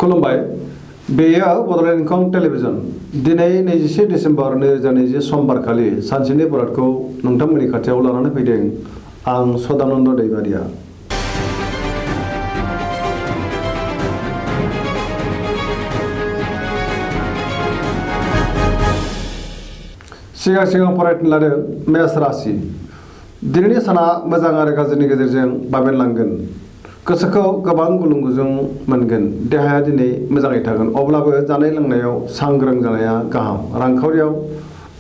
खुलुमबाय बेयो बड'लेण्ड इंखं टेलिभिजन दिनै 21 डिसेम्बर 2020 समबारखालि सानसेनि बरादखौ नोंथांमोननि खाथियाव लानानै फैदों आं सदानन्द दैबारिया। सिगां फरायनो लादों मेष राशि। दिनैनि साना मोजां आरो गाज्रिनि गेजेरजों बाबेनलांगोन। गोसोखौ गोबां गुलुं गुजुं मोनगोन। देहाया दिनै मोजाङै थागोन, अब्लाबो जानाय लोंनायाव सांग्रां जानाया गाहाम। रांखावरियाव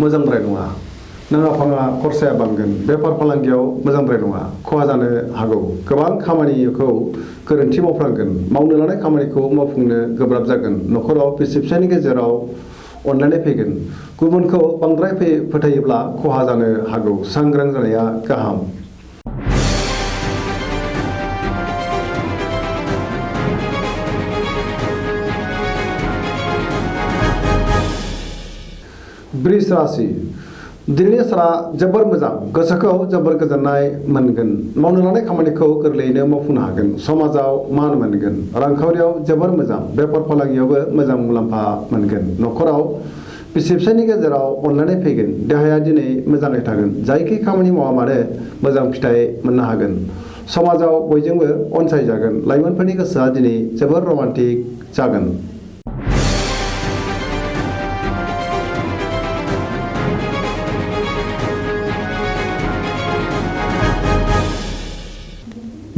मोजांद्राय नङा, नाङा फाङा खरसाया बांगोन। बेफार फालांगियाव मोजांद्राय नङा, खहा जानो हागौ। गोबां खामानिखौ गोरोन्थि मावफ्लांगोन। मावनो लानाय खामानिखौ मावफुंनो गोब्राब जागोन। न'खराव बिसि फिसायनि गेजेराव अनलायनाय फैगोन। गुबुनखौ बांद्राय फोथायोब्ला खहा जानो हागौ। सांग्रां जानाया गाहाम। वृष राशि। दिनैनि साना जोबोर मोजां। गोसोखौ जोबोर गोजोननाय मोनगोन। मावनो लानाय खामानिखौ गोरलैयैनो मावफुंनो हागोन। समाजाव मान मोनगोन। रांखावरियाव जोबोर मोजां। बेफार फालांगियावबो मोजां मुलाम्फा मोनगोन। न'खराव बिसि फिसायनि गेजेराव अनलायनाय फैगोन। देहाया दिनै मोजाङै थागोन। जायखि खामानि मावा मानो मोजां फिथाइ मोननो हागोन। समाजाव बयजोंबो अनसायजागोन। लाइमोनफोरनि गोसोआ दिनै जोबोर रमान्टिक जागोन।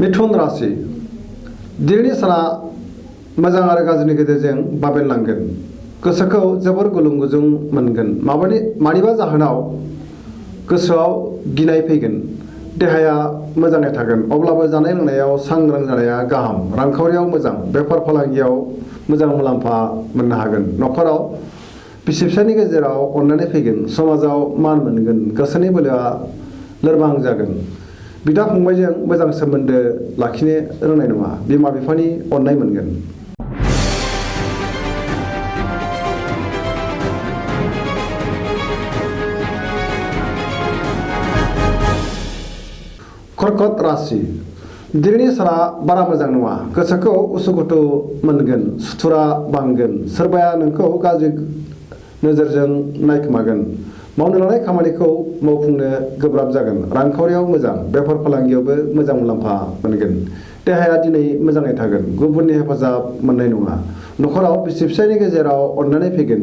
मिथुन राशि। दिनैनि साना मोजां आरो गाज्रिनि गेजेरजों बाबेनलांगोन। गोसोखौ जोबोर गुलुं गुजुं मोनगोन। मानिबा जाहोनाव गोसोआव गिनाय फैगोन। देहाया मोजाङै थागोन, अब्लाबो जानाय लोंनायाव सांग्रां जानाया गाहाम। रांखावरियाव मोजां। बेफार फालांगियाव मोजां मुलाम्फा मोननो हागोन। न'खराव बिसि फिसायनि गेजेराव अनलायनाय फैगोन। समाजाव मान मोनगोन। गोसोनि बोलोआ लोरबां जागोन। बिदा फंबायजों मोजां सोमोन्दो लाखिनो रोंनाय नङा। बिमा बिफानि अननाय मोनगोन। कर्कट राशि। दिनैनि साना बारा मोजां नङा। गोसोखौ उसुखुथु मोनगोन। सुथुरा बांगोन। सोरबाया नोंखौ गाज्रि नोजोरजों नायखोमागोन। मावनो लानाय खामानिखौ मावफुंनो गोब्राब जागोन। रांखावरियाव मोजां। बेफार फालांगियावबो मोजां मुलाम्फा मोनगोन। देहाया दिनै मोजाङै थागोन। गुबुननि हेफाजाब मोननाय नङा। न'खराव बिसि फिसायनि गेजेराव अनलायनाय फैगोन।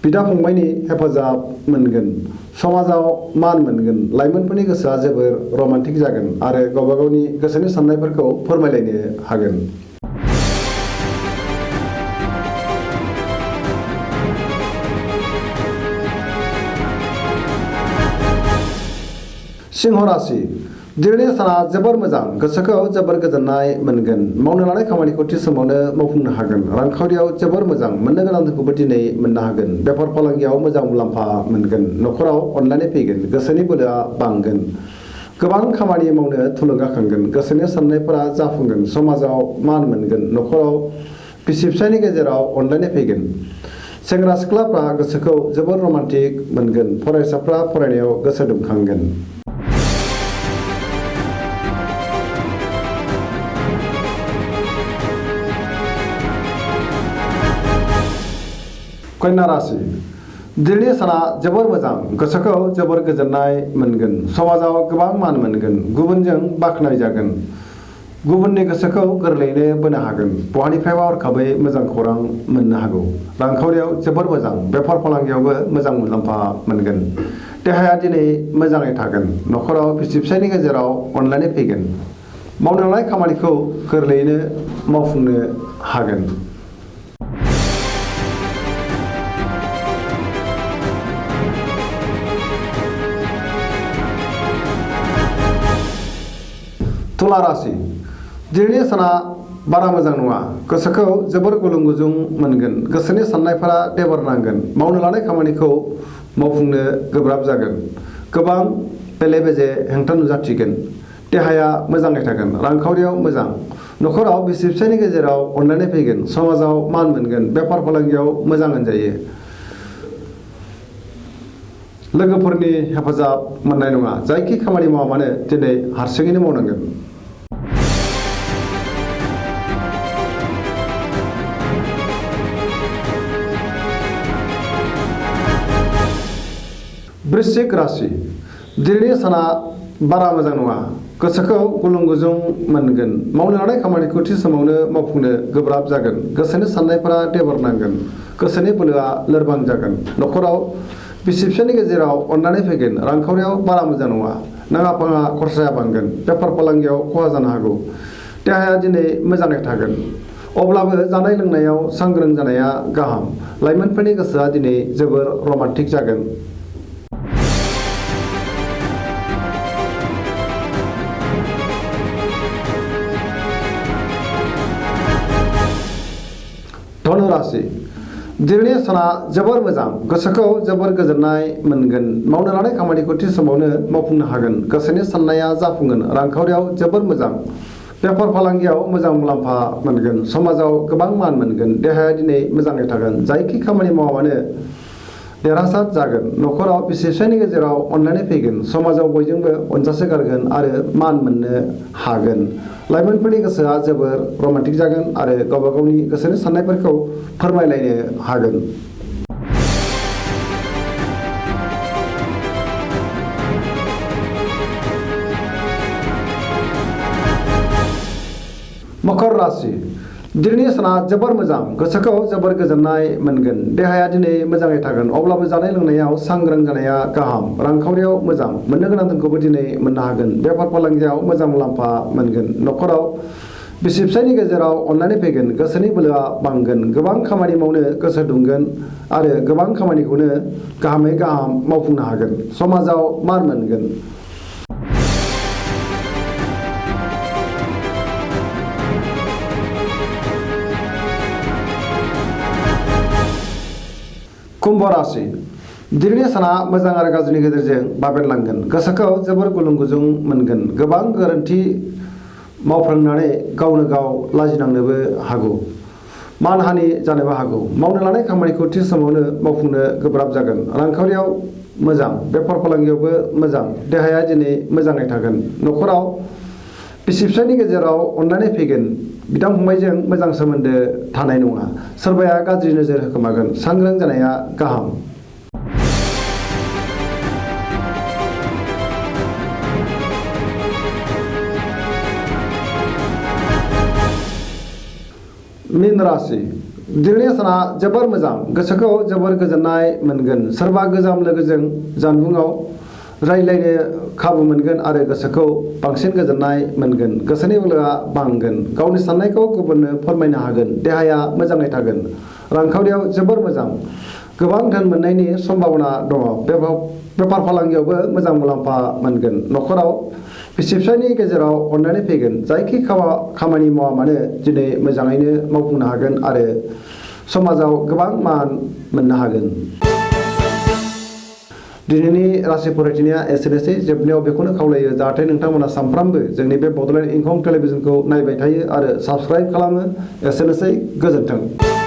बिदा फंबायनि हेफाजाब मोनगोन। समाजाव मान मोनगोन। लाइमोनफोरनि गोसोआ जोबोर रमान्टिक जागोन आरो गावबा गावनि गोसोनि साननायफोरखौ फोरमायलायनो हागोन। सिंह राशि। दिनैनि साना जोबोर मोजां। गोसोखौ जोबोर गोजोननाय मोनगोन। मावनो लानाय खामानिखौ थि समावनो मावफुंनो हागोन। रांखावरियाव जोबोर मोजां। मोननो गोनांखौबो दिनै मोननो हागोन। बेफार फालांगियाव मोजां मुलाम्फा मोनगोन। न'खराव अनलायनाय फैगोन। गोसोनि बोलोआ बांगोन। गोबां खामानि मावनो थुलुंगाखांगोन। गोसोनि साननायफोरा जाफुंगोन। समाजाव मान मोनगोन। न'खराव बिसि फिसायनि गेजेराव अनलायनाय फैगोन। सेंग्रा सिख्लाफ्रा गोसोखौ जोबोर रमान्टिक मोनगोन। फरायसाफ्रा फरायनायाव गोसो दुंखांगोन। कन्या राशि। दिनैनि साना जोबोर मोजां। गोसोखौ जोबोर गोजोननाय मोनगोन। समाजाव गोबां मान मोनगोन। गुबुनजों बाख्नायजागोन। गुबुननि गोसोखौ गोरलैयैनो बोनो हागोन। बहानिफ्रायबा हरखाबै मोजां खौरां मोननो हागौ। रांखावरियाव जोबोर मोजां। बेफार फालांगियावबो मोजां मुलाम्फा मोनगोन। देहाया दिनै मोजाङै थागोन। न'खराव बिसि फिसायनि गेजेराव अनलायनाय फैगोन। मावनो लानाय खामानिखौ गोरलैयैनो मावफुंनो हागोन। तुला राशि। दिनैनि साना बारा मोजां नङा। गोसोखौ जोबोर गुलुं गुजुं मोनगोन। गोसोनि साननायफोरा देबर नांगोन। मावनो लानाय खामानिखौ मावफुंनो गोब्राब जागोन। गोबां बेले बेजे हेंथा नुजाथिगोन। देहाया मोजाङै थागोन। रांखावरियाव मोजां। न'खराव बिसि फिसायनि गेजेराव अनलायनाय फैगोन। समाजाव मान मोनगोन। बेफार फालांगियाव मोजां होनजायो। लोगोफोरनि हेफाजाब मोननाय नङा। जायखि खामानि मावा मानो दिनै हारसिङैनो मावनांगोन। वृश्चिक राशि दिनैनि साना बारा मोजां नङा गोसोखौ गुलुं गुजुं मोनगोन मावनो लानाय खामानिखौ थि समावनो मावफुंनो गोब्राब जागोन गोसोनि साननायफोरा देबोरनांगोन गोसोनि बोलोआ लोरबां जागोन न'खराव बिसि फिसायनि गेजेराव अननानै फैगोन रांखावरियाव बारा मोजां नङा नाङा फाङा खरसाया बांगोन बेफार फालांगियाव खहा जानो हागौ देहाया दिनै मोजाङै थागोन अब्लाबो जानाय लोंनायाव सांग्रां जानाया गाहाम लाइमोनफोरनि गोसोआ दिनै जोबोर रमान्टिक जागोन धनु राशि दिनैनि साना जोबोर मोजां गोसोखौ जोबोर गोजोननाय मोनगोन मावनो लानाय खामानिखौ थि समावनो मावफुंनो हागोन गोसोनि साननाया जाफुंगोन रांखावरियाव जोबोर मोजां बेफार फालांगियाव मोजां मुलाम्फा मोनगोन समाजाव गोबां मान मोनगोन देहाया दिनै मोजाङै थागोन जायखि खामानि मावा मानो देरहासार जागोन न'खराव बिसि फिसायनि गेजेराव अननानै फैगोन समाजाव बयजोंबो अनजासे गारगोन आरो मान मोननो हागोन लाइमोनफोरनि गोसोआ जोबोर रमान्टिक जागोन आरो गावबा गावनि गोसोनि साननायफोरखौ फोरमायलायनो हागोन मकर राशि दिनैनि साना जोबोर मोजां गोसोखौ जोबोर गोजोननाय मोनगोन देहाया दिनै मोजाङै थागोन अब्लाबो जानाय लोंनायाव सांग्रां जानाया गाहाम रांखावरियाव मोजां मोननो गोनां धोनखौबो दिनै मोननो हागोन बेफार फालांगियाव मोजां मुलाम्फा मोनगोन न'खराव बिसि फिसायनि गेजेराव अननानै फैगोन गोसोनि बोलोआ बांगोन गोबां खामानि मावनो गोसो दुंगोन आरो गोबां खामानिखौनो गाहामै गाहाम मावफुंनो हागोन समाजाव मान मोनगोन कुम्भ राशि दिनैनि साना मोजां आरो गाज्रिनि गेजेरजों बाबेनलांगोन गोसोखौ जोबोर गुलुं गुजुं मोनगोन गोबां गोरोन्थि मावफ्लांनानै गावनो गाव लाजिनांनोबो हागौ मानहानि जानोबो हागौ मावनो लानाय खामानिखौ थि समावनो मावफुंनो गोब्राब जागोन रांखावरियाव मोजां बेफार फालांगियावबो मोजां देहाया दिनै मोजाङै थागोन न'खराव बिसि फिसायनि गेजेराव अननानै फैगोन बिदा फंबायजों मोजां सोमोन्दो थानाय नङा सोरबाया गाज्रि नोजोर होखोमागोन सांग्रां जानाया गाहाम मीन राशि दिनैनि साना जोबोर मोजां गोसोखौ जोबोर गोजोननाय मोनगोन सोरबा गोजाम लोगोजों जानबुङाव रायज्लायनो खाबु मोनगोन आरो गोसोखौ बांसिन गोजोननाय मोनगोन गोसोनि बोलोआ बांगोन गावनि साननायखौ गुबुननो फोरमायनो हागोन देहाया मोजाङै थागोन रांखावरियाव जोबोर मोजां गोबां धोन मोननायनि सम्भावना दङ बेफार फालांगियावबो मोजां मुलाम्फा मोनगोन न'खराव बिसि फिसायनि गेजेराव अननानै फैगोन जायखि खामानि मावा मानो दिनै मोजाङैनो मावफुंनो हागोन आरो समाजाव गोबां मान मोननो हागोन दिनैनि राशि फरायथिनाया एसेनोसै जोबनायाव बेखौनो खावलायो जाहाथे नोंथांमोना सानफ्रामबो जोंनि बे बड'लेण्ड इंखं टेलिभिजनखौ नायबाय थायो आरो साबस्क्राइब खालामो एसेनोसै गोजोन्थों